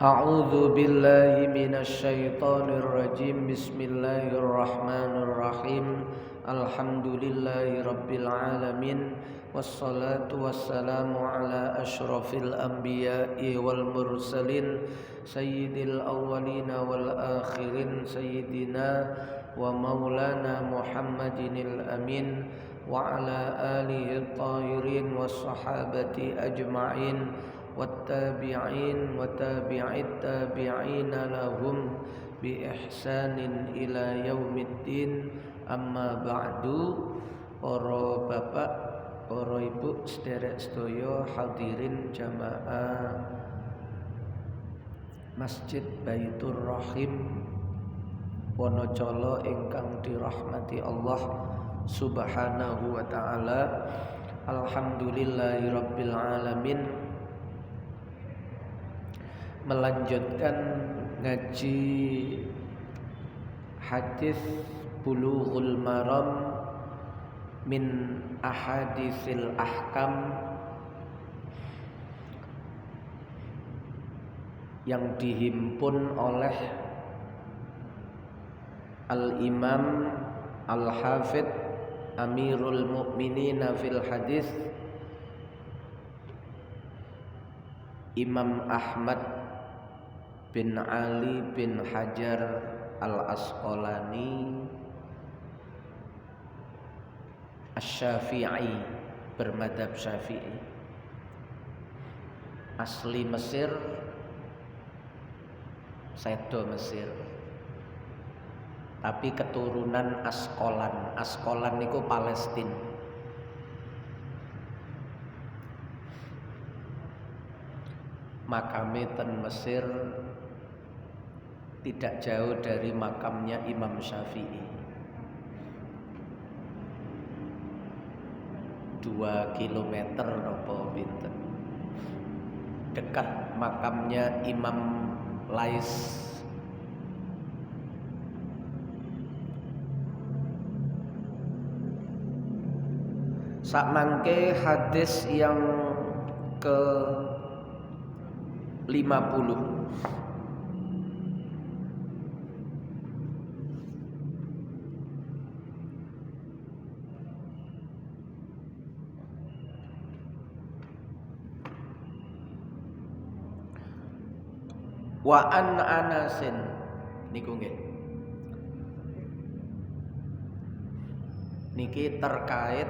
A'udzu billahi minasyaitonir rajim. Bismillahirrahmanirrahim. Alhamdulillahi rabbil alamin. Wassalatu wassalamu ala asyrafil anbiya'i wal mursalin sayyidil awwalina wal akhirin sayyidina wa maulana Muhammadinil amin wa ala alihi at-tahirin was sahabati ajma'in wattabi'in wa tabi'it tabi'ina lahum bi ihsanin ila yaumiddin. Amma ba'du. Para bapak, para ibu sederek sedaya hadirin jamaah Masjid Baitur Rahim Wonocolo ingkang dirahmati Allah Subhanahu wa taala. Alhamdulillahirabbil alamin. Melanjutkan ngaji hadis Bulughul Maram min ahadisil ahkam yang dihimpun oleh Al-Imam Al-Hafidh Amirul Mukminin fil Hadis Imam Ahmad bin Ali bin Hajar Al-Asqalani Asy-Syafi'i, bermadzhab Syafi'i, asli Mesir, sedo Mesir, tapi keturunan Asqalan. Asqalan niku Palestina. Makame ten Mesir tidak jauh dari makamnya Imam Syafi'i, 2 kilometer nopo pinten, dekat makamnya Imam Lais. Sakmangke hadis yang ke 50. Wa an Anasin niku nggih. Niki terkait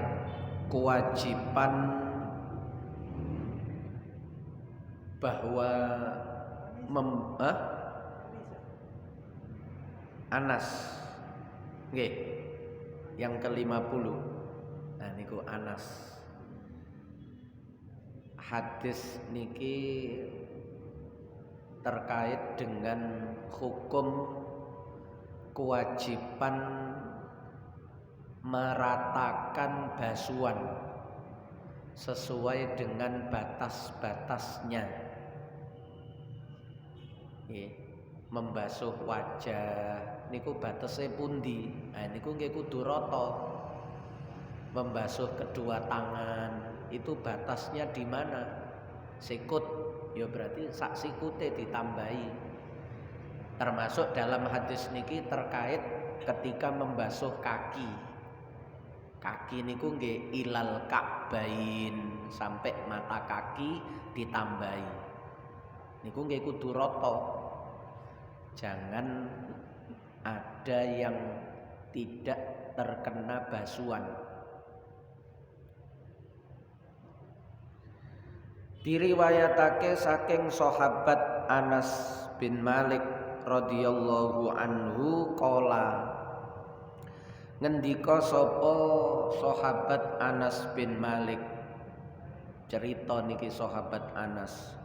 kewajiban bahwa Anas nggih yang ke-50. Nah niku Anas. Hadis niki terkait dengan hukum kewajiban meratakan basuhan sesuai dengan batas-batasnya. Membasuh wajah niku batese pundi? Nah niku nggih kudu rata. Membasuh kedua tangan itu batasnya di mana? Sikut, ya berarti sak sikute ditambahi. Termasuk dalam hadis niki terkait ketika membasuh kaki. Kaki niku nggih ilal ka'bain, sampai mata kaki ditambahi. Niku nggih kudu rata. Jangan ada yang tidak terkena basuhan. Diriwayatake saking sahabat Anas bin Malik radhiyallahu anhu qala, ngendika sapa sahabat Anas bin Malik, cerita niki sahabat Anas,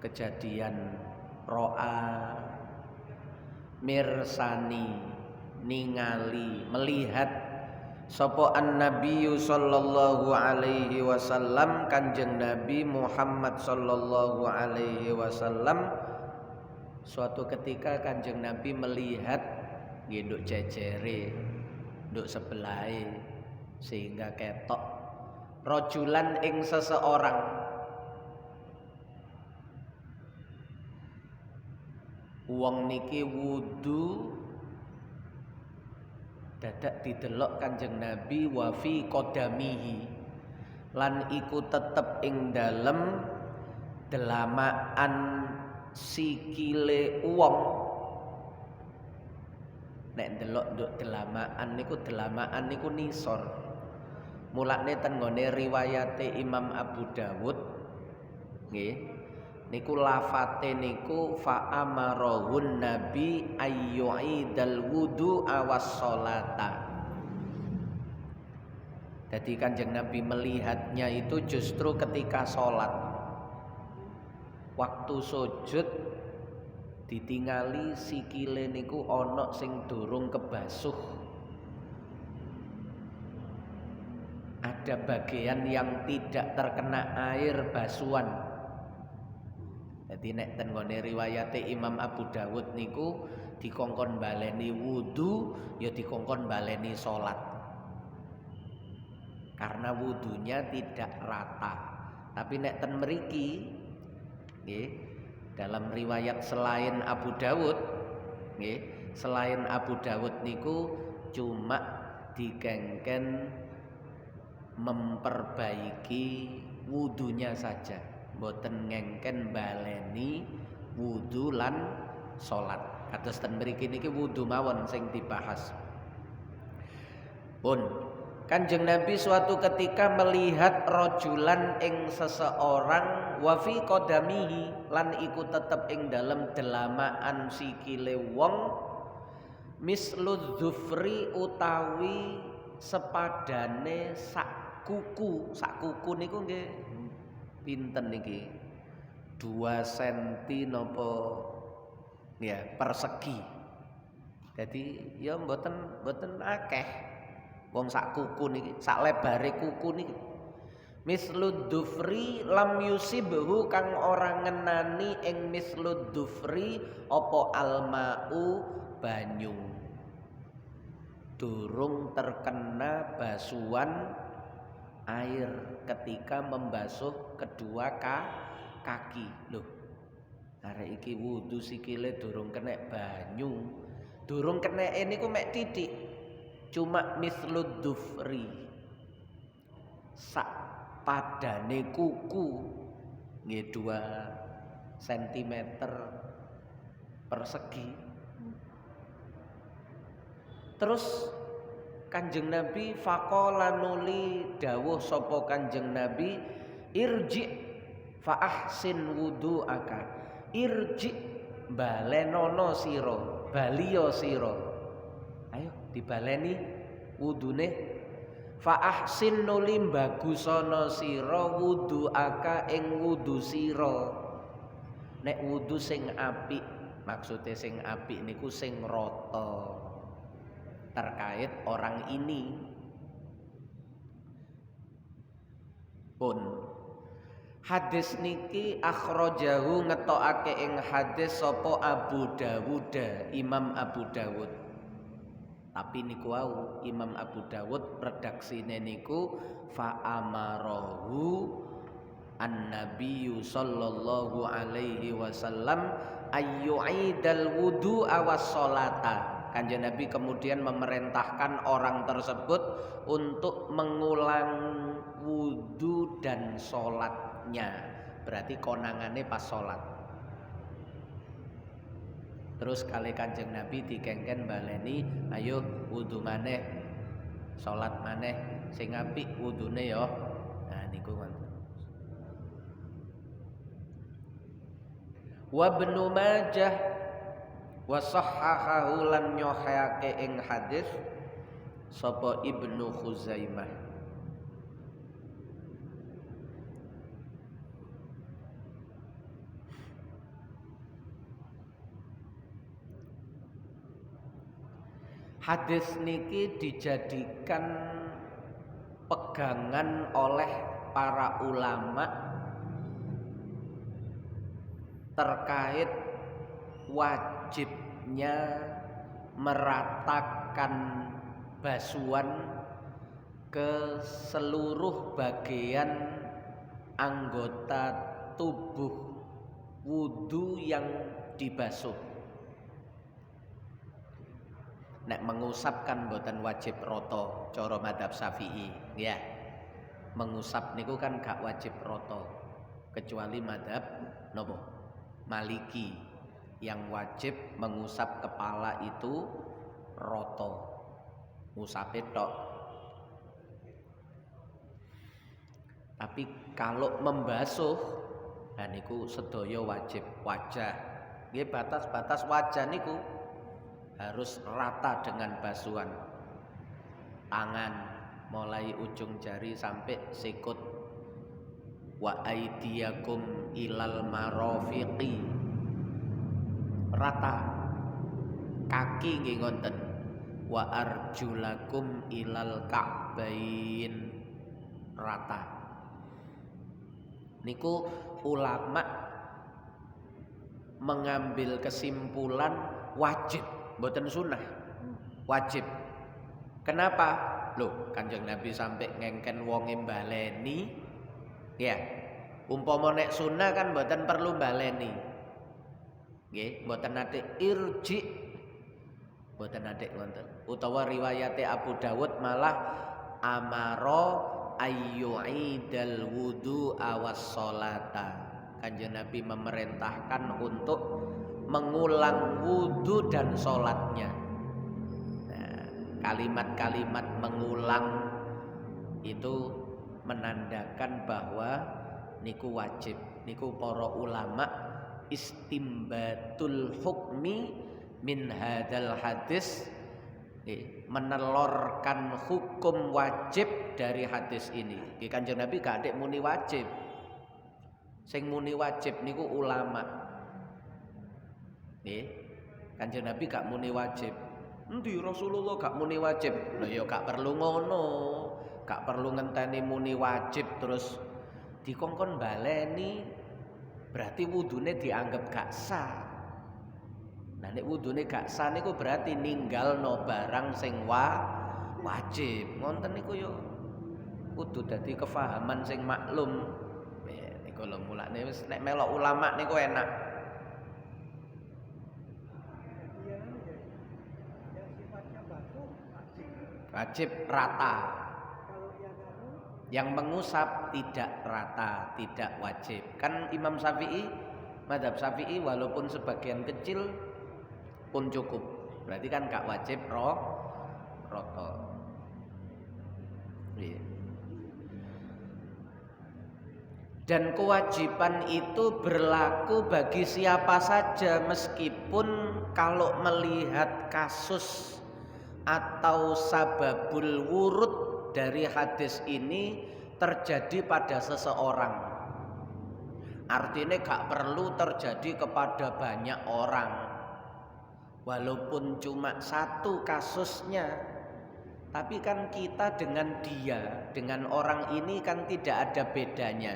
kejadian ro'a, mirsani, ningali, melihat sapa an-nabiyyu sallallahu alaihi wasallam, kanjeng Nabi Muhammad sallallahu alaihi wasallam. Suatu ketika kanjeng Nabi melihat nduk jejere, nduk sebelahe, sehingga ketok rajulan ing seseorang wong niki wudu dadak didelok Kanjeng Nabi wa fi qadamihi lan iku tetep ing dalem delamaan sikile wong. Nek ndelok nduk delamaan niku nisor. Mulane ten nggone riwayate Imam Abu Dawud nggih niku lafate niku fa amarahun nabi ayyuidal wudu awas sholata. Jadi Kanjeng Nabi melihatnya itu justru ketika sholat. Waktu sujud ditingali sikile niku ana sing durung kebasuh. Ada bagian yang tidak terkena air basuhan. Jadi nek ten nggone riwayate Imam Abu Dawud niku dikongkon baleni wudu ya dikongkon baleni salat. Karena wudunya tidak rata. Tapi nek ten mriki nggih dalam riwayat selain Abu Dawud nggih selain Abu Dawud niku cuma dikengken memperbaiki wudunya saja, mboten ngengken baleni wudu lan salat. Kados ten mriki niki wudu mawon sing dibahas. Pun Kanjeng Nabi suatu ketika melihat rojulan ing seseorang wa fi qadamihi lan iku tetep ing dalem delamaan sikile wong mislu dzufri utawi sepadane sak kuku niku nggih pinten niki 2 cm napa ya persegi. Jadi ya mboten akeh wong sak kuku niki sak lebare kuku niki mislud dufri lam yusibhu kang ora ngenani ing mislud dufri apa almau banyu durung terkena basuhan air ketika membasuh kedua kaki. Loh, arek iki wudu sikile durung kena banyu. Durung kena niku mek titik. Cuma mislud dufri. Sak padane kuku nggih 2 cm persegi. Terus Kanjeng Nabi faqala nuli dawuh sapa Kanjeng Nabi irji fa ahsin wudu'aka. Irji balenono sira, baliya sira. Ayo dibaleni wudune. Fa ahsin nuli bagusana sira wudu'aka ing wudu sira. Nek wudu sing apik, maksude sing apik niku sing rata. Terkait orang ini pun hadis niki akhrajahu ngetokake ing hadis sapa Abu Dawud, Imam Abu Dawud. Tapi niku wau Imam Abu Dawud redaksine niku fa amarahu an-nabiyyu sallallahu alaihi wasallam ayyuidal wudu awas sholata. Kanjeng Nabi kemudian memerintahkan orang tersebut untuk mengulang wudu dan sholatnya. Berarti konangannya pas sholat. Terus kali Kanjeng Nabi dikengken baleni, ayo wudu maneh, sholat maneh, sing apik wudune ya. Nah niku ngoten. Wa Ibnu Majah wa sahhahahu lan nyohake ing hadis sapa Ibnu Khuzaimah. Hadis niki dijadikan pegangan oleh para ulama terkait wajibnya meratakan basuhan ke seluruh bagian anggota tubuh wudu yang dibasuh. Nek mengusap kan mboten wajib rata cara madzhab Syafi'i, ya. Mengusap niku kan gak wajib rata. Kecuali madzhab napa? Maliki. Yang wajib mengusap kepala itu rata. Ngusape tok. Tapi kalau membasuh nah niku sedaya wajib wajah. Nggih batas-batas wajah niku harus rata dengan basuhan tangan mulai ujung jari sampai sikut. Wa aidiyakum ilal marafiqi, rata. Kaki nggih ngoten. Wa arjulakum ilal ka'bain, rata. Niku ulama mengambil kesimpulan wajib, mboten sunnah. Wajib. Kenapa? Loh, Kanjeng Nabi sampai ngengken wonge baleni. Ya. Umpama nek sunnah kan mboten perlu baleni. Nggih, mboten nate irji. Mboten nate ngoten. Utawa riwayate Abu Dawud malah amaro ayyu'idal wudu awas sholata. Kanjeng Nabi memerintahkan untuk mengulang wudu dan sholatnya. Nah, kalimat-kalimat mengulang itu menandakan bahwa niku wajib. Niku para ulama istimbatul hukmi min hadal hadis, menelorkan hukum wajib dari hadis ini. Kanjeng Nabi gak adek muni wajib. Sing muni wajib niku ulama. Kanjeng Nabi gak muni wajib. Endi Rasulullah gak muni wajib? Lho ya gak perlu ngono. Gak perlu ngenteni muni wajib terus dikongkon baleni. Berarti wudune dianggap gak sah. Nah nek wudune gak sah niku berarti ninggalno barang sing wajib. Ngoten niku yo kudu dadi kefahaman sing maklum. Niku lho mulane wis nek melok ulama niku enak. Wajib rata. Yang mengusap tidak rata, tidak wajib. Kan Imam Syafi'i, madzhab Syafi'i walaupun sebagian kecil pun cukup. Berarti kan gak wajib rata. Iya. Dan kewajiban itu berlaku bagi siapa saja meskipun kalau melihat kasus atau sababul wurud dari hadis ini terjadi pada seseorang. Artinya gak perlu terjadi kepada banyak orang. Walaupun cuma satu kasusnya, tapi kan kita dengan dia, dengan orang ini kan tidak ada bedanya.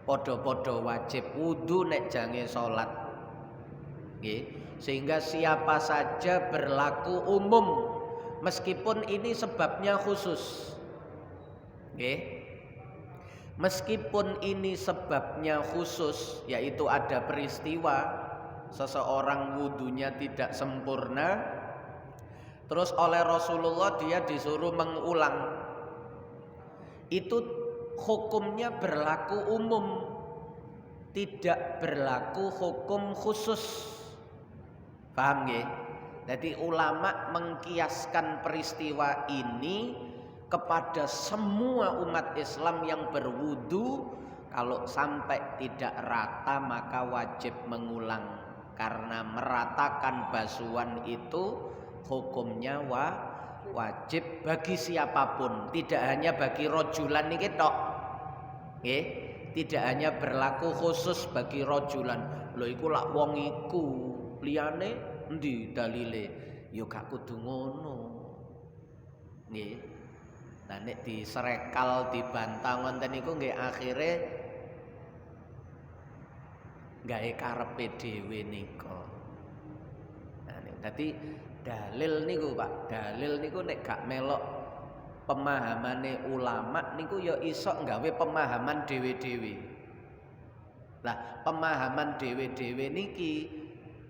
Podo-podo wajib wudu nek jange salat. Sehingga siapa saja berlaku umum meskipun ini sebabnya khusus. Meskipun ini sebabnya khusus, yaitu ada peristiwa seseorang wudunya tidak sempurna, terus oleh Rasulullah dia disuruh mengulang. Itu hukumnya berlaku umum, tidak berlaku hukum khusus. Paham nggih? Jadi ulama mengkiaskan peristiwa ini kepada semua umat Islam yang berwudu. Kalau sampai tidak rata maka wajib mengulang. Karena meratakan basuhan itu hukumnya wajib bagi siapapun, tidak hanya bagi rojulan niki tok. Tidak hanya berlaku khusus bagi rojulan. Lho iku lak wong iku, liyane endi dalile? Ya gak kudu ngono. Nggih. Nah nek diserekal dibantah ngoten niku nggih akhire gawe karepe dhewe nika. Nah nek dadi dalil niku Pak, dalil niku nek gak melok pemahamane ulama niku ya iso nggawe pemahaman dhewe-dhewe. Lah pemahaman dhewe-dhewe niki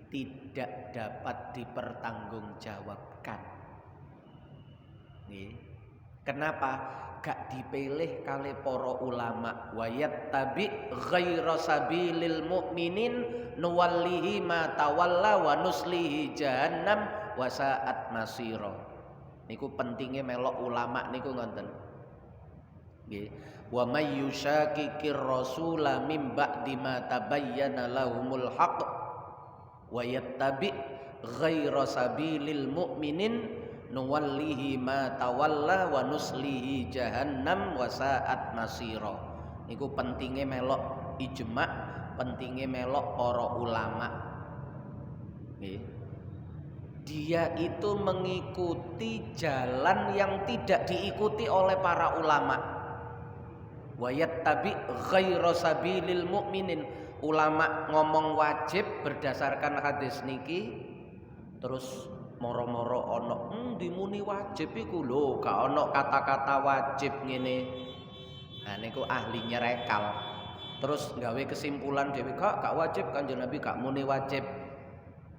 tidak dapat dipertanggungjawabkan. Nih, kenapa? Gak dipilih kali para ulama. Wayat tabi ghaira sabilil mu'minin nuwallihi ma tawalla wa nuslihi jahannam wa sa'at masira. Niku pentingnya melok ulama niku ngoten. Nggih. Wa may yushaqiqir rasula mim ba'di ma tabayyana lahumul haqq wa yattabi ghaira sabilil mu'minin nuwallihi ma tawalla wa nuslihi jahannam wa sa'at masira. Niku pentingnya melok ijma, pentingnya melok para ulama. Nggih. Dia itu mengikuti jalan yang tidak diikuti oleh para ulama. Wa yattabi ghaira sabilil mu'minin. Ulama ngomong wajib berdasarkan hadis niki, terus moro-moro ono dimuni wajib iku lho, gak ono kata-kata wajib ngene. Nah niku ahli nyerekal. Terus gawe kesimpulan dhewe gak wajib Kanjeng Nabi gak muni wajib.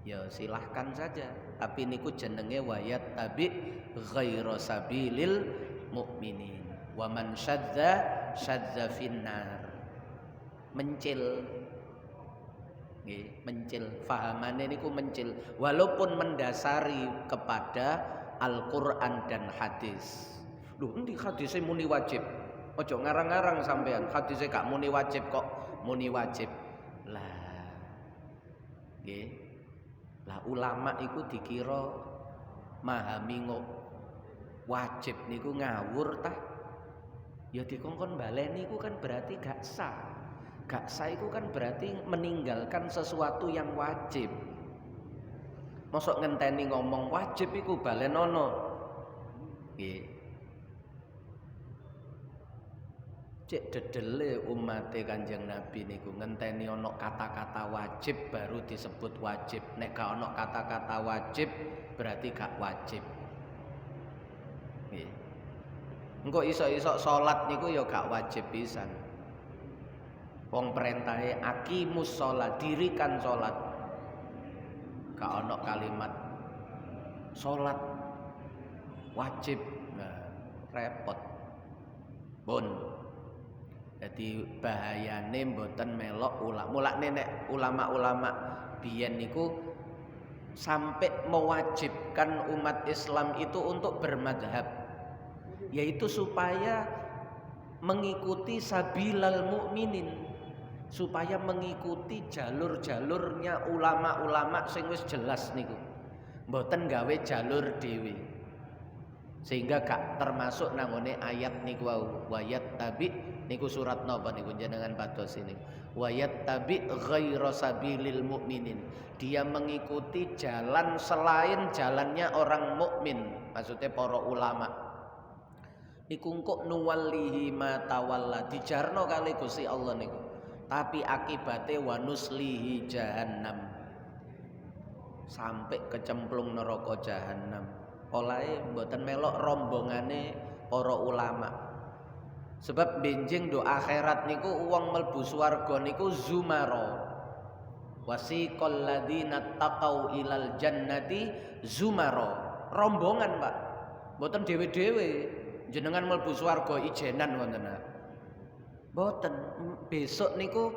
Ya silahkan saja, tapi niku jenenge wayat tabi ghaira sabilil mukminin. Wa man syadza finnar. Mencil. Nggih, mencil. Fahamane niku mencil, walaupun mendasari kepada Al-Qur'an dan hadis. Lho, endi hadise muni wajib? Ojo ngarang-ngarang sampean. Hadise gak muni wajib kok muni wajib. Lah. Nggih. Lah ulama iku dikira mahami wajib niku ngawur tah? Ya dikongkon baleni iku kan berarti gak sah. Gak sah itu kan berarti meninggalkan sesuatu yang wajib. Mosok ngenteni ngomong wajib iku balenono. Nggih. Cek dedele umate Kanjeng Nabi niku ngenteni ana kata-kata wajib baru disebut wajib. Nek gak ana kata-kata wajib berarti gak wajib. Nggih. Engko iso-iso salat niku ya gak wajib pisan. Wong perintahe aqimus shalah, dirikan salat. Gak ono kalimat salat wajib. Nah, repot. Pun. Jadi bahayane mboten melok ulama. Mulane nek ulama-ulama biyen niku sampai mewajibkan umat Islam itu untuk bermadhab, yaitu supaya mengikuti sabilal mukminin, supaya mengikuti jalur-jalurnya ulama-ulama sing wis jelas niku. Mboten gawe jalur dhewe. Sehingga gak termasuk nangone ayat niku wau. Wayat tabi niku surat napa niku jenengan pados ini. Wayat tabi ghaira sabilil mukminin. Dia mengikuti jalan selain jalannya orang mukmin, maksudnya para ulama. Niku kok nuwallihi ma tawalla, dijarno kali Gusti Allah niku. Tapi akibatnya wa nuslihi jahannam, sampai kecemplung neraka jahannam. Olahe mboten melok rombongane para ulama. Sebab benjing do akhirat niku wong mlebu swarga niku zumara. Wasiqal ladzina taqau ilal jannati zumara. Rombongan, Pak. Mboten dhewe-dhewe. Jenengan mlebu swarga ijenan wonten. Mboten. Besok niku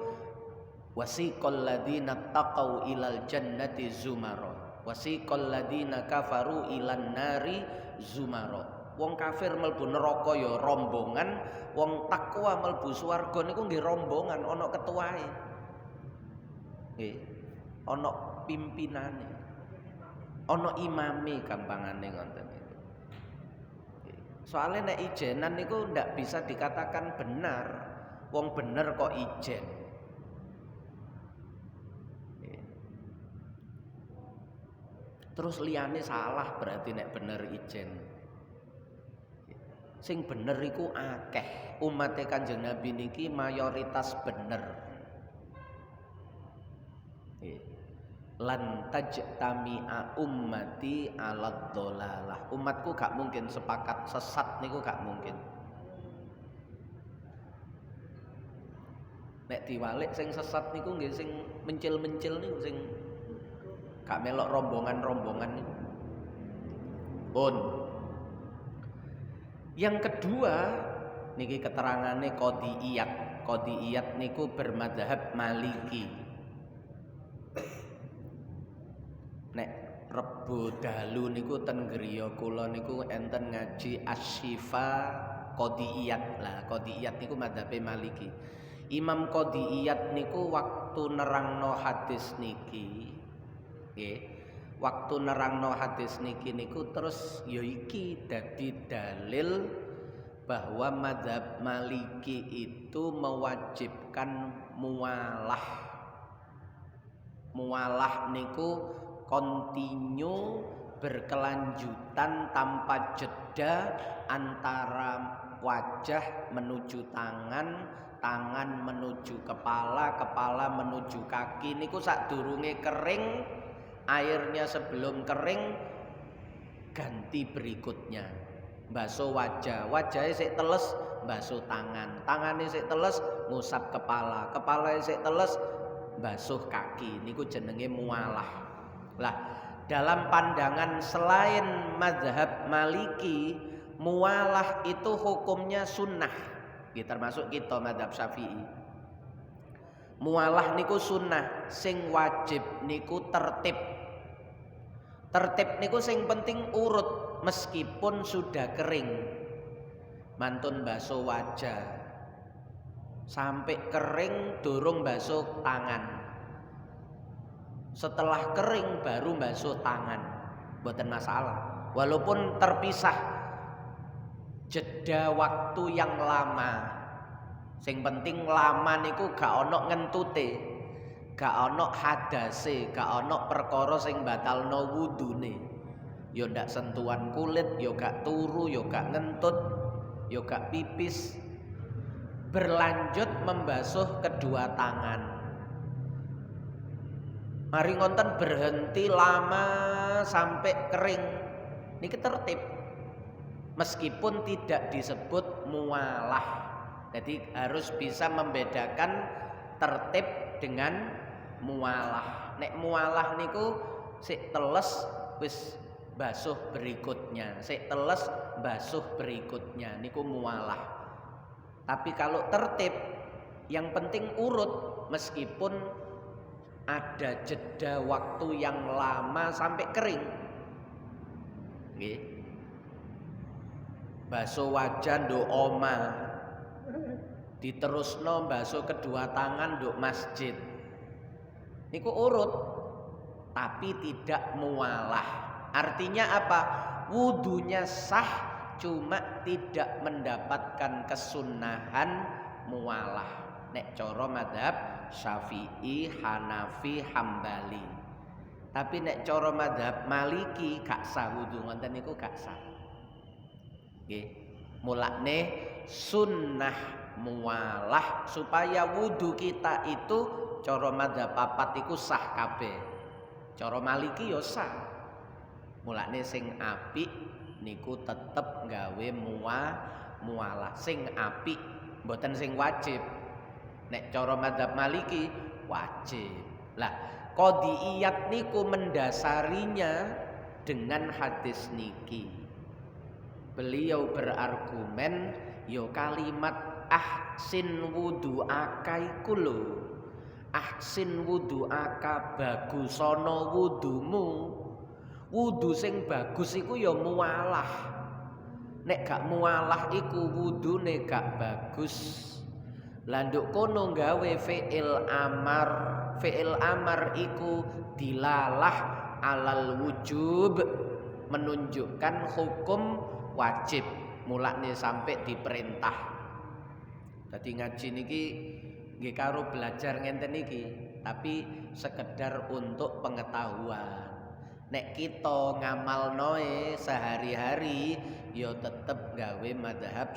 wasiqal ladzina taqau ilal jannati zumara. Wasiqal ladzina kafaru ilan nari zumara. Wong kafir mlebu neraka ya rombongan, wong takwa mlebu swarga niku nggih rombongan, ana ketuae. Nggih. Ana pimpinane. Ana imame gampangane ngoten itu. Soalnya nek ijenan niku ndak bisa dikatakan benar. Wong bener kok ijen. Terus liyane salah berarti nek bener ijen. Sing bener iku akeh. Umate Kanjeng Nabi niki mayoritas bener. Lan tajtami'a ummati 'alad dhalalah. Umatku gak mungkin sepakat sesat niku gak mungkin. Nek diwalik sing sesat niku nggih sing mencil-mencil niku sing gak melok rombongan-rombongan. Pun. Yang kedua niki keterangane qadiyat. Qadiyat niku bermadzhab Maliki. Nek Rebo dalu niku ten griya kula niku enten ngaji Asy-Syifa Qadiyat. Lah Qadiyat niku madzhabe Maliki. Imam Qadiyat niku waktu nerangno hadis niki nggih. Waktu nerangno hadis niki niku terus ya iki dadi dalil bahwa madzhab Maliki itu mewajibkan mualah. Mualah niku kontinu berkelanjutan tanpa jeda antara wajah menuju tangan, tangan menuju kepala, kepala menuju kaki. Niku sadurunge kering, airnya sebelum kering ganti berikutnya. Basuh wajah, wajahnya sik teles basuh tangan, tangannya sik teles ngusap kepala, kepalanya sik teles basuh kaki. Niku jenenge mualah. Lah dalam pandangan selain mazhab Maliki, mualah itu hukumnya sunnah. Ya, termasuk kita mazhab Syafi'i. Mualah niku sunnah, sing wajib niku tertib. Tertib niku sing penting urut meskipun sudah kering. Mantun basuh wajah sampai kering durung basuh tangan. Setelah kering baru basuh tangan. Mboten masalah. Walaupun terpisah jeda waktu yang lama. Sing penting lama niku gak ono ngentute, gak ono hadase, gak ono perkara sing batalno wudune. Yo ndak sentuhan kulit, yo gak turu, yo gak ngentut, yo gak pipis. Berlanjut membasuh kedua tangan. Mari ngonten berhenti lama sampai kering. Niki tertib. Meskipun tidak disebut mualah. Jadi harus bisa membedakan tertib dengan mualah. Nek mualah niku sik teles wis basuh berikutnya, sik teles basuh berikutnya, niku mualah. Tapi kalau tertib yang penting urut meskipun ada jeda waktu yang lama sampai kering. Nggih. Basuh wajah nduk omah. Diterusno basuh kedua tangan nduk masjid. Niku urut tapi tidak mualah. Artinya apa? Wudunya sah, cuma tidak mendapatkan kesunahan mualah. Nek cara mazhab Syafi'i, Hanafi, Hambali. Tapi nek cara mazhab Maliki gak sah wudu ngoten niku gak sah. Nggih. Mulane sunnah mualah supaya wudu kita itu cara mazhab papat iku sah kabeh. Cara Maliki ya sah. Mulane sing apik niku tetep gawe mualah. Sing apik mboten sing wajib. Nek cara mazhab Maliki wajib. Lah, qadiyat niku mendasarinya dengan hadis niki. Beliau berargumen yo kalimat ahsin wudu'aka iku lho. Ahsin wudu'aka bagusono wudumu. Wudu sing bagus iku ya mualah. Nek gak mualah iku wudune gak bagus. Landuk kono gawe fi'il amar. Fi'il amar iku dilalah alal wujub, menunjukkan hukum wajib. Mulane sampai diperintah. Dadi ngaji niki nggih karo belajar ngenten niki, tapi sekedar untuk pengetahuan. Nek kita ngamalnoe sehari-hari ya tetep gawe mazhab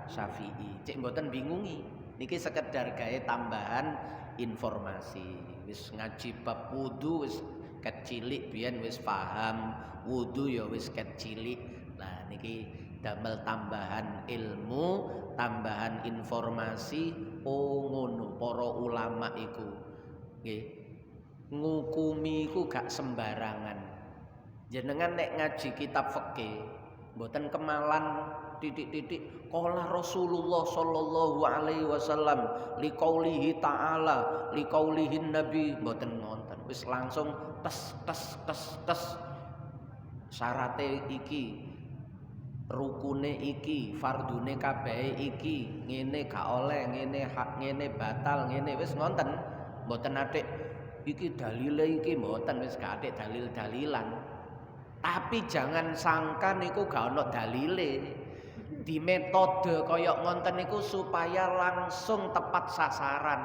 Syafi'i. Cek mboten bingungi. Niki sekedar gawe tambahan informasi. Wis ngaji bab wudu wis kecilik biyen wis paham, wudu ya wis kecilik. Nah niki damel tambahan ilmu, tambahan informasi. Oh ngono para ulama iku. Nggih. ngukumi iku gak sembarangan. Jenengan nek ngaji kitab fikih mboten kemalan titik-titik qala Rasulullah sallallahu alaihi wasallam liqaulihi ta'ala liqaulihin nabi mboten ngonten. Wis langsung tes syarate iki, rukune iki, fardune kabeh iki, ngene gak oleh, ngene hak, ngene batal, ngene wis ngonten. Mboten atik iki dalile iki mboten, wis gak atik dalil-dalilan. Tapi jangan sangka niku gak ono dalile. Di metode kaya ngonten niku supaya langsung tepat sasaran.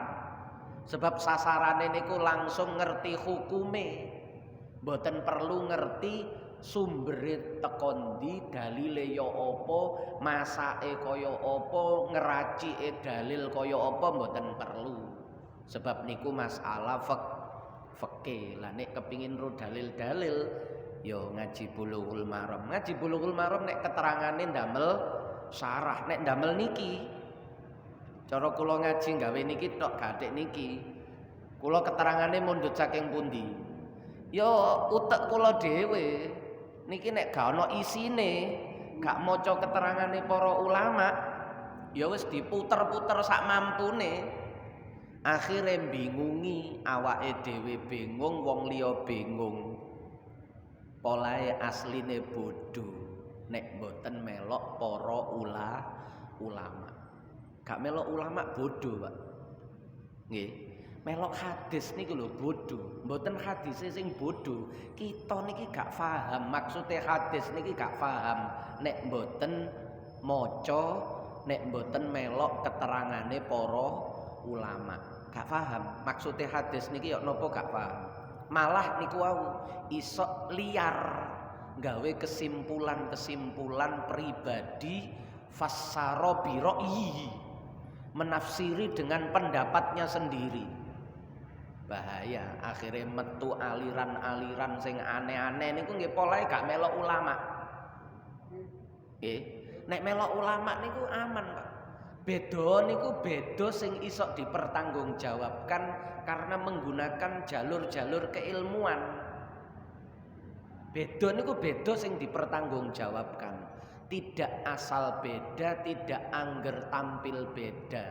Sebab sasarane niku langsung ngerti hukume. Mboten perlu ngerti sumbere teko ndi, dalile ya apa, masake kaya apa, ngeracike dalil kaya apa mboten perlu. Sebab niku masalah fikih. Lah nek kepingin ro dalil-dalil yo ngaji Bulughul Maram. Ngaji Bulughul Maram nek keterangane ndamel syarah, nek ndamel niki. Cara kula ngaji gawe niki tok gathik niki. Kula keterangane mundhut saking pundi? Yo utek kula dhewe. Niki nek gak ana isine, gak maca keterangane para ulama, ya wis diputer-puter sak mampune. Akhire bingungi awake dhewe bingung, wong liya bingung. Polahe asline bodho nek mboten melok para ulama. Gak melok ulama bodho, Pak. Nggih. Melok hadis niku lho bodho. Mboten hadise sing bodho. Kita niki gak paham maksude hadis niki gak paham nek mboten maca, nek mboten melok keterangane para ulama. Gak paham maksude hadis niki ya napa gak paham. Malah niku wau iso liar gawe kesimpulan-kesimpulan pribadi fassara bi ra'yihi, menafsiri dengan pendapatnya sendiri. Bahaya, akhirnya metu aliran-aliran sing aneh-aneh niku nggih polahe gak melok ulama. Nggih, nek melok ulama niku aman, Pak. Beda niku beda sing iso dipertanggungjawabkan karena menggunakan jalur-jalur keilmuan. Beda niku beda sing dipertanggungjawabkan. Tidak asal beda, tidak angger tampil beda.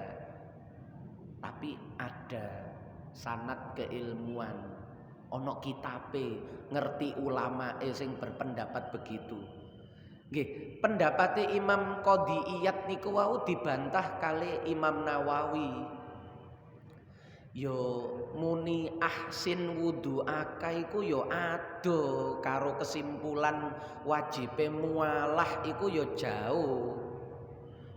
Tapi ada sanad keilmuan. Ono kitabe ngerti ulama sing berpendapat begitu. Nggih, pendapate Imam Qadhi'iyat niku wau dibantah kali Imam Nawawi. Yo muni ahsin wudu'aka iku yo ado karo kesimpulan wajibe mualah iku yo jauh.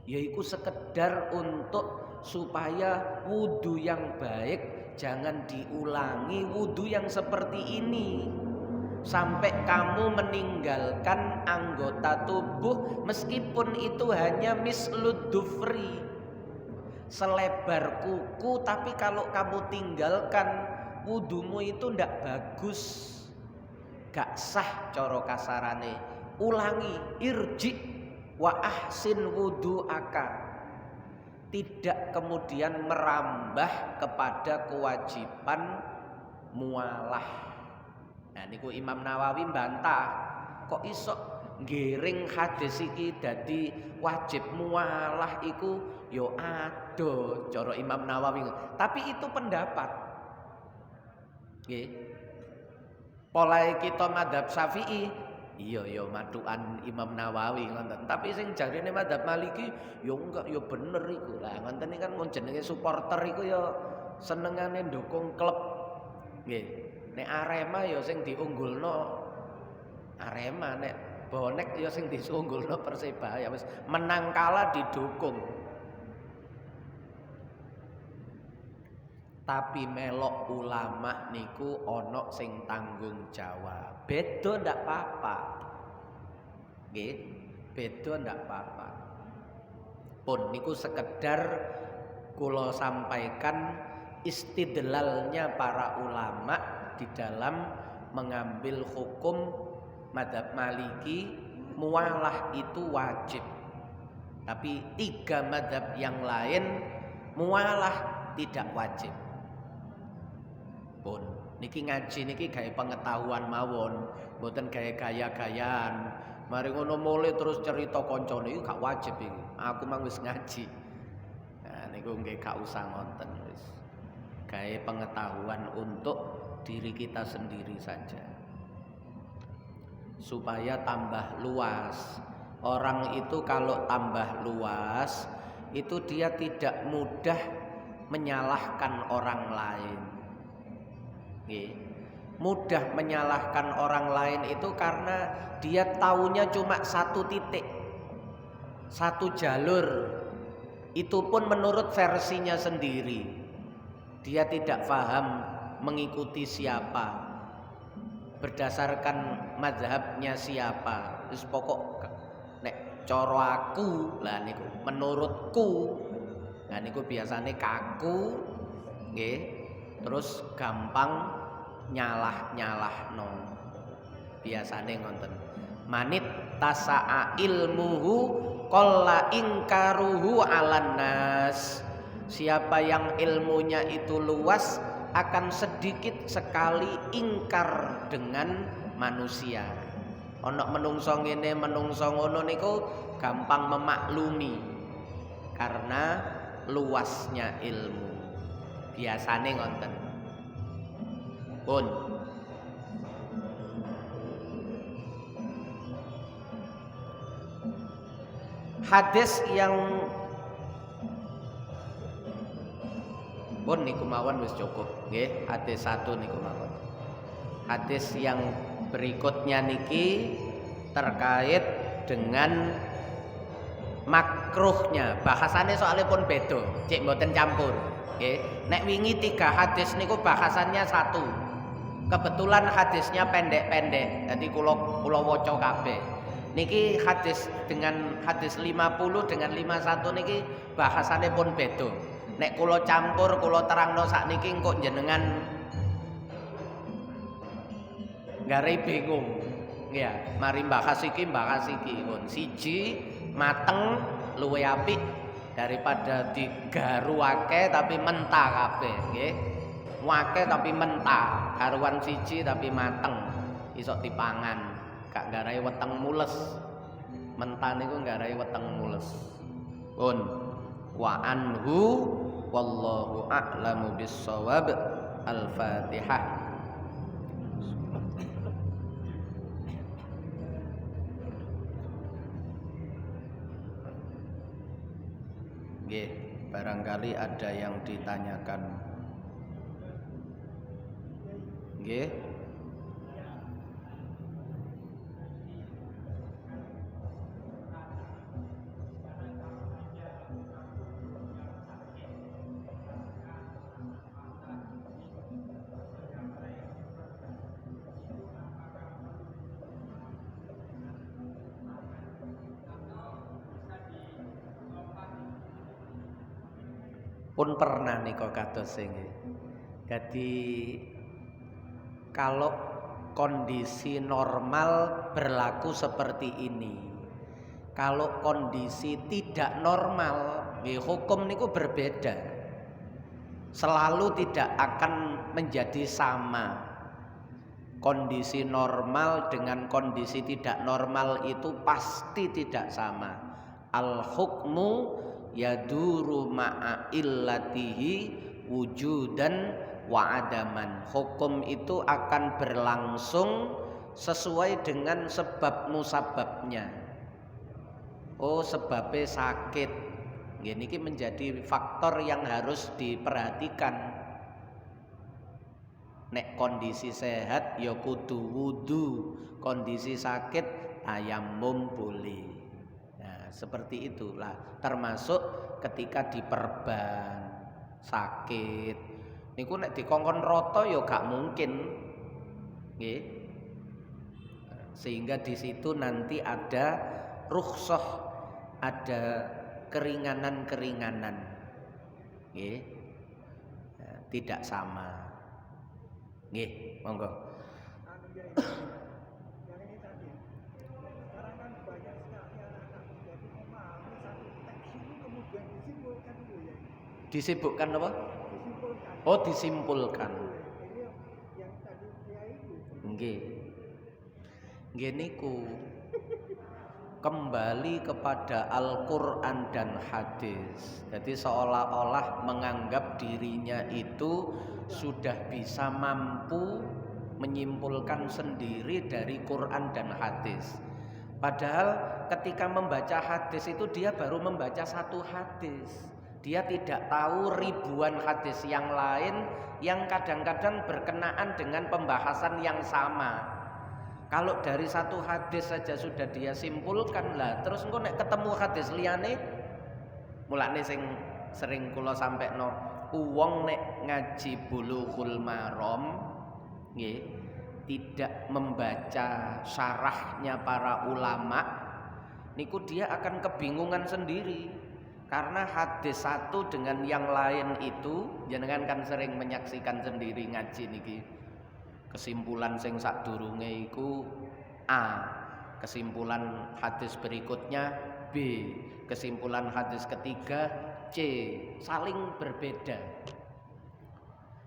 Yaiku sekedar untuk supaya wudu yang baik jangan diulangi wudu yang seperti ini. Sampai kamu meninggalkan anggota tubuh meskipun itu hanya mislud dufri, selebar kuku, tapi kalau kamu tinggalkan wudumu itu ndak bagus, gak sah coro kasarane. Ulangi, irji wa ahsin wudu'aka, tidak kemudian merambah kepada kewajiban mualah. Nah niku Imam Nawawi bantah, kok iso ngiring hadis iki dadi wajib mualah iku yo ado cara Imam Nawawi. Tapi itu pendapat. Nggih. Polahe kita madzhab Syafi'i, iya ya matukan Imam Nawawi ngoten. Tapi sing jarine madzhab Maliki yo enggak yo bener iku. Lah ngoten iki kan mun jenenge supporter iku yo senengane ndukung klub. Nggih. Nek Arema ya sing diunggulno Arema, nek bonek ya sing diunggulno Persebaya. Wis menang kalah didukung. Tapi melok ulama niku ana sing tanggung jawab. Beda ndak apa-apa. Nggih, beda ndak apa-apa. Pun niku sekedar kula sampaikan istidlalnya para ulama di dalam mengambil hukum madzhab Maliki mualah itu wajib. Tapi 3 madzhab yang lain mualah tidak wajib. Pun Niki ngaji niki gawe pengetahuan mawon, mboten gawe gaya-gayaan. Mari ngono mulai terus cerita kancane iki gak wajib iki. Aku mang wis ngaji. Nah niku nggih gak usah ngonten wis. Gawe pengetahuan untuk diri kita sendiri saja. Supaya tambah luas. Orang itu kalau tambah luas, itu dia tidak mudah menyalahkan orang lain. Mudah menyalahkan orang lain itu karena dia taunya cuma satu titik, satu jalur. Itu pun menurut versinya sendiri. Dia tidak paham mengikuti siapa, berdasarkan mazhabnya siapa. Terus pokok nek coro aku lah niku, menurutku. Nah niku biasanya kaku, nggih. Terus gampang nyalah-nyalahno. Biasane ngoten. Manit tasa'a ilmuhu qalla ingkaruhu 'alan nas. Siapa yang ilmunya itu luas akan sedikit sekali ingkar dengan manusia. Ana menungso ngene menungso ngono niku gampang memaklumi karena luasnya ilmu. Biasane ngoten. Pun hadis yang pun niku mawon wis cukup nggih, hadis 1 niku mawon. Hadis yang berikutnya niki terkait dengan makruhnya. Bahasannya soalnya pun beda, cek mboten campur nggih. Nek wingi 3 hadis niku bahasannya 1. Kebetulan hadisnya pendek-pendek. Jadi kula waca kabeh. Niki hadis dengan hadis 50 dengan 51 niki bahasannya pun beda. Nek kula campur kula terangno sakniki engko jenengan gare bingung. Ya, mari bahas iki pun siji mateng luwe apik daripada digaruake tapi mentah kabeh nggih. Wake tapi mentah, karuan siji tapi mateng. Iso dipangan, gak garai weteng mules. Mentah niku garai weteng mules. Pun wa anhu wallahu a'lamu bis-shawab. Al-Fatihah. Nggih, barangkali ada yang ditanyakan. Nggih. Pun pernah nika kados nggih. Jadi kalau kondisi normal berlaku seperti ini. Kalau kondisi tidak normal, hukum niku berbeda. Selalu tidak akan menjadi sama. Kondisi normal dengan kondisi tidak normal itu pasti tidak sama. Al-hukmu yaduru ma'a illatihi wujudan wa adaman. Hukum itu akan berlangsung sesuai dengan sebab musababnya. Oh, sebabnya sakit. Ini menjadi faktor yang harus diperhatikan. Nek kondisi sehat ya kudu wudu, kondisi sakit tayammum boleh. Nah, seperti itulah. Termasuk ketika diperban sakit. Niku nek dikongkon rata ya gak mungkin. Nggih. Sehingga di situ nanti ada rukhsah, ada keringanan-keringanan. Nggih. Nah, tidak sama. Nggih, monggo. Disibukkan apa? Oh, disimpulkan. Nggih. Nggih niku kembali kepada Al-Quran dan hadis. Jadi seolah-olah menganggap dirinya itu sudah bisa mampu menyimpulkan sendiri dari Quran dan hadis. Padahal ketika membaca hadis itu dia baru membaca satu hadis. Dia tidak tahu ribuan hadis yang lain yang kadang-kadang berkenaan dengan pembahasan yang sama. Kalau dari satu hadis saja sudah dia simpulkan lah, terus engko nek ketemu hadis liyane, mulane sing sering kula sampekno, wong nek ngaji Bulughul Maram nggih, tidak membaca syarahnya para ulama, niku dia akan kebingungan sendiri. Karena hadis satu dengan yang lain itu, jenengan kan sering menyaksikan sendiri ngaji niki. Kesimpulan sing sadurunge iku A, kesimpulan hadis berikutnya B, kesimpulan hadis ketiga C, saling berbeda.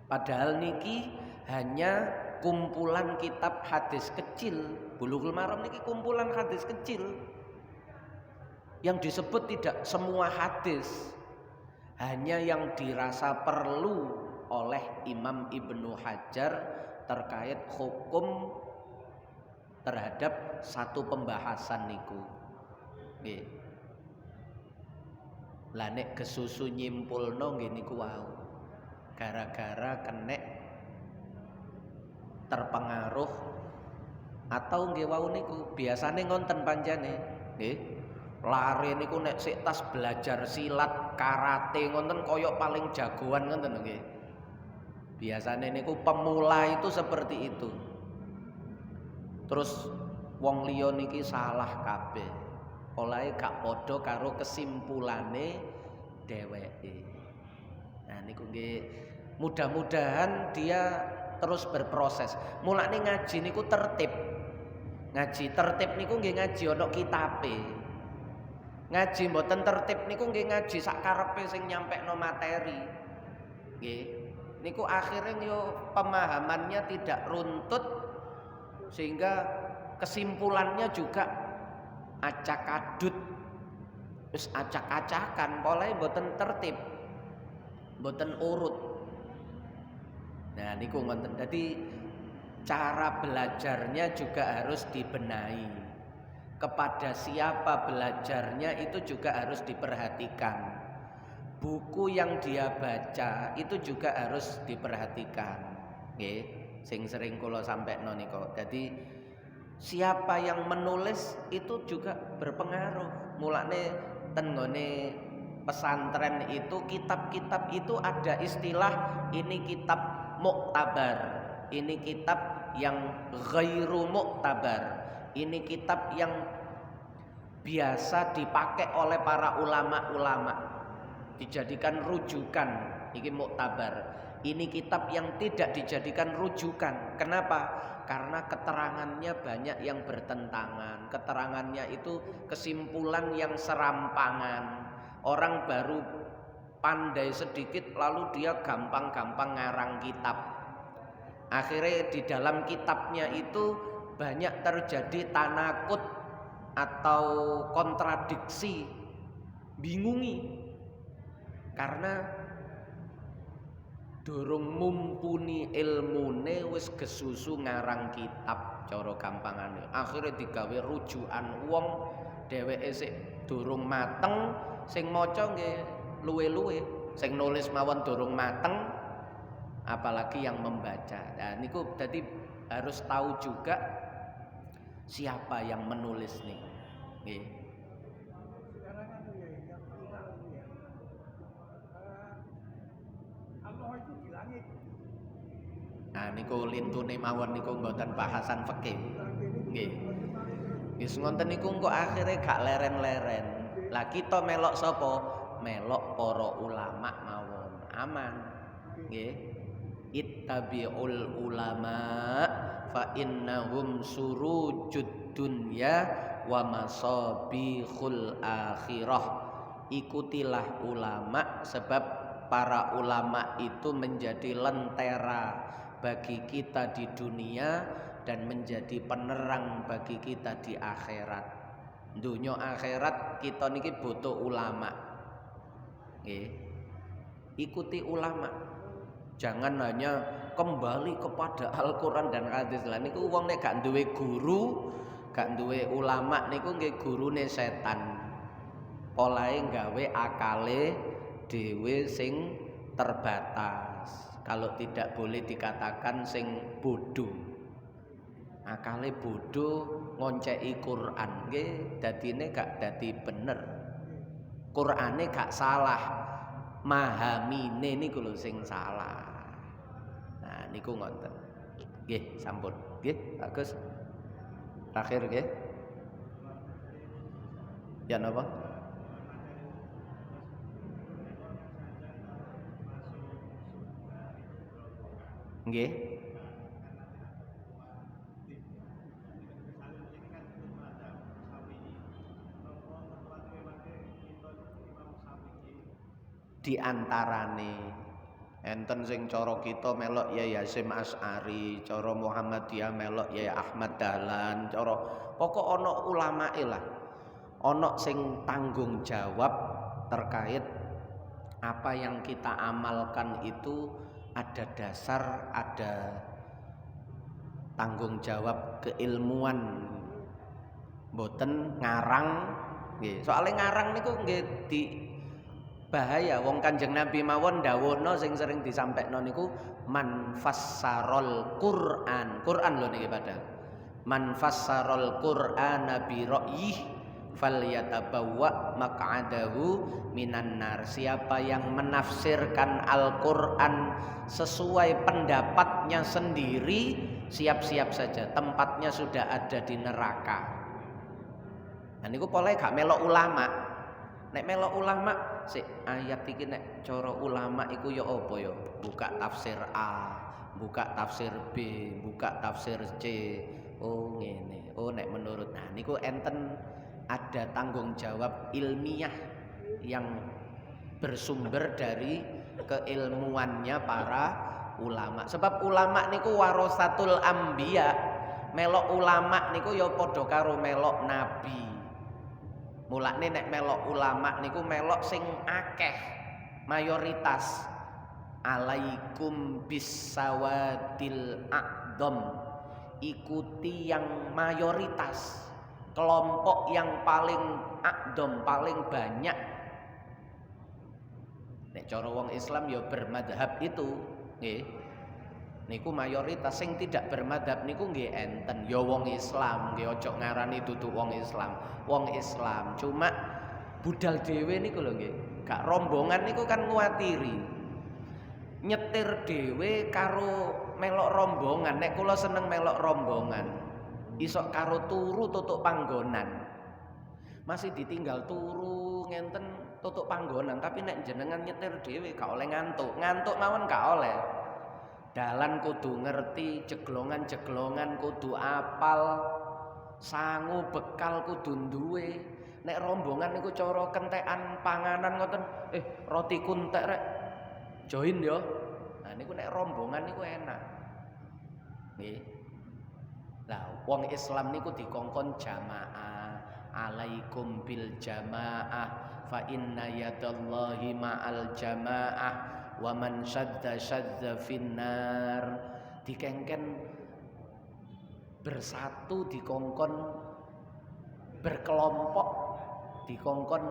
Padahal niki hanya kumpulan kitab hadis kecil. Bulughul Maram niki kumpulan hadis kecil. Yang disebut tidak semua hadis, hanya yang dirasa perlu oleh Imam Ibnu Hajar terkait hukum terhadap satu pembahasan niku. Nggih. Lah nek kesusu nyimpulno nggih niku wau. Gara-gara kenek terpengaruh atau nggih wau niku biasane ngonten panjane, nggih. Lare niku nek sik tas belajar silat, karate ngonten koyok paling jagoan ngoten nggih. Biasanya niku pemula itu seperti itu. Terus wong liya niki salah kabeh. Olahe gak padha karo kesimpulane dheweke. Nah niku nggih mudah-mudahan dia terus berproses. Mulane ngaji niku tertib. Ngaji tertib niku nggih ngaji ana kitabe. Ngaji mboten tertib niku nggih ngaji sak karepe sing nyampekno materi. Nggih. Niku akhirnya yo pemahamannya tidak runtut sehingga kesimpulannya juga acak-adut, terus acak-acakan, polahe mboten tertib, mboten urut. Nah niku ngoten. Jadi cara belajarnya juga harus dibenahi. Kepada siapa belajarnya itu juga harus diperhatikan. Buku yang dia baca itu juga harus diperhatikan. Nggih, sing sering kula sampekno nika. Jadi siapa yang menulis itu juga berpengaruh. Mulane ten nggone pesantren itu kitab-kitab itu ada istilah ini kitab muktabar, ini kitab yang ghairu muktabar, ini kitab yang biasa dipakai oleh para ulama-ulama. Dijadikan rujukan, ini muktabar. Ini kitab yang tidak dijadikan rujukan. Kenapa? Karena keterangannya banyak yang bertentangan. Keterangannya itu kesimpulan yang serampangan. Orang baru pandai sedikit lalu dia gampang-gampang ngarang kitab. Akhirnya di dalam kitabnya itu banyak terjadi tanakut atau kontradiksi, bingungi. Karena durung mumpuni ilmune wis kesusu ngarang kitab cara gampangane. Akhire digawe rujukan wong dheweke sik durung mateng, sing maca nggih luwe-luwe, sing nulis mawon durung mateng apalagi yang membaca. Nah niku dadi harus tahu juga siapa yang menulis nih. Nggih. Nah niku lintune mawon niku mboten bahasan fikih. Nggih. Wis ngoten niku kok akhire gak leren-leren. Lah kita melok sapa? Melok para ulama mawon. Aman. Nggih. Ittabi'ul ulama fa innahum surujud dunya wa masabihul akhirah. Ikutilah ulama sebab para ulama itu menjadi lentera bagi kita di dunia dan menjadi penerang bagi kita di akhirat. Dunia akhirat kita niki butuh ulama. Nggih. Ikuti ulama. Jangan hanya kembali kepada Al-Qur'an dan hadis. Lah niku wong nek gak duwe guru, gak duwe ulama niku nggih gurune setan. Polahe gawe akale dhewe sing terbatas. Kalau tidak boleh dikatakan sing bodoh. Akale bodoh ngonceki Quran nggih dadine gak dadi bener. Qur'ane gak salah. Mahamine niku lho sing salah. Nah niku ngoten. Nggih, sampun. Nggih, bagus. Terakhir nggih. Ya napa? Nggih. Di antarane enten sing cara kita melok Yai Hasyim Asy'ari, cara Muhammadiyah melok Yai Ahmad Dahlan, cara pokok ana ulamae lah. Ana sing tanggung jawab terkait apa yang kita amalkan itu ada dasar, ada tanggung jawab keilmuan. Mboten ngarang nggih. Soale ngarang niku nggih di bahaya. Wong Kanjeng Nabi mawon dawuhna sing sering disampaikan niku man fassarul Qur'an. Quran lho niki padahal. Man fassarul Qur'ana bi ra'yih falyatabawwa maq'adahu minan nar. Siapa yang menafsirkan Al-Qur'an sesuai pendapatnya sendiri, siap-siap saja tempatnya sudah ada di neraka. Nah niku polahe gak melok ulama. Nek melok ulama sik ayat iki nek cara ulama iku ya apa ya? Buka tafsir A, buka tafsir B, buka tafsir C. Oh ngene. Oh nek menurut nah niku enten ada tanggung jawab ilmiah yang bersumber dari keilmuannya para ulama. Sebab ulama niku warasatul anbiya. Melok ulama niku ya padha karo melok nabi. Mulane nek melok ulama niku melok sing akeh mayoritas. Alaikum bisawadil aqdam. Ikuti yang mayoritas, kelompok yang paling aqdam, paling banyak. Nek cara wong Islam ya bermadhab itu nggih. Niku mayoritas sing tidak bermadhab niku nggih enten ya wong Islam, nggih aja ngarani duduk wong Islam. Wong Islam cuma budal dhewe niku lho nggih. Gak rombongan niku kan nguatiri. Nyetir dhewe karo melok rombongan. Nek kula seneng melok rombongan. Isok karo turu tutuk panggonan. Masih ditinggal turu ngenten tutuk panggonan, tapi nek jenengan nyetir dhewe gak oleh ngantuk. Ngantuk mawon gak oleh. Dalan kudu ngerti, jeglongan-jeglongan kudu apal, sangu bekal kudu duwe. Nek rombongan niku cara kentekan panganan ngoten, roti kuntek rek. Join yo. Nah niku nek rombongan niku enak. Nggih. Lah wong Islam niku dikongkon jamaah. Alaikum bil jamaah fa inna yadallahi ma'al jamaah. Wa man syadda syadda finnar. Dikengken bersatu, dikongkon berkelompok, dikongkon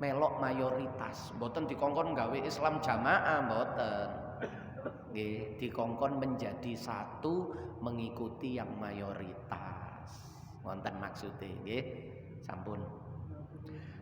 melok mayoritas. Mboten dikongkon gawe Islam jamaah, mboten. Nggih, dikongkon menjadi satu mengikuti yang mayoritas. Wonten maksude nggih. Sampun.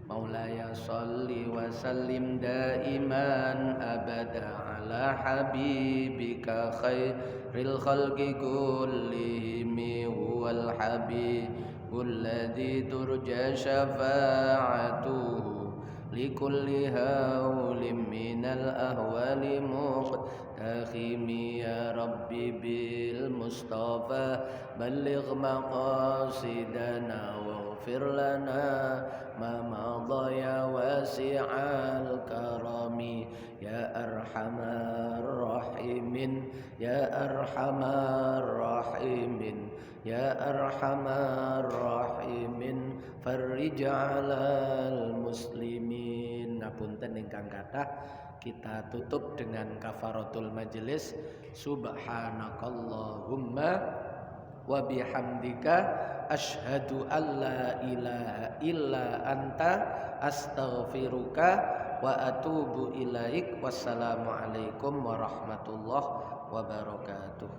Maulaya sholli wa sallim daiman abada ala habibika khairil khalqi kullihim huwal habibul ladzi turja syafa'atuhu likulli hawlim minal ahwali muqtakhimi ya rabbi bil mustafa balligh maqasidana waghfir lana ma madha ya wasi'al karami ya arhamar rahimin ya arhamar rahimin Ya arhamar rahimin farrij 'alal muslimin. Ngapunten ingkang kathah, kita tutup dengan kafaratul majelis. Subhanakallahumma wa bihamdika asyhadu an la ilaha illa anta astaghfiruka wa atubu ilaik. Wassalamualaikum warahmatullahi wabarakatuh.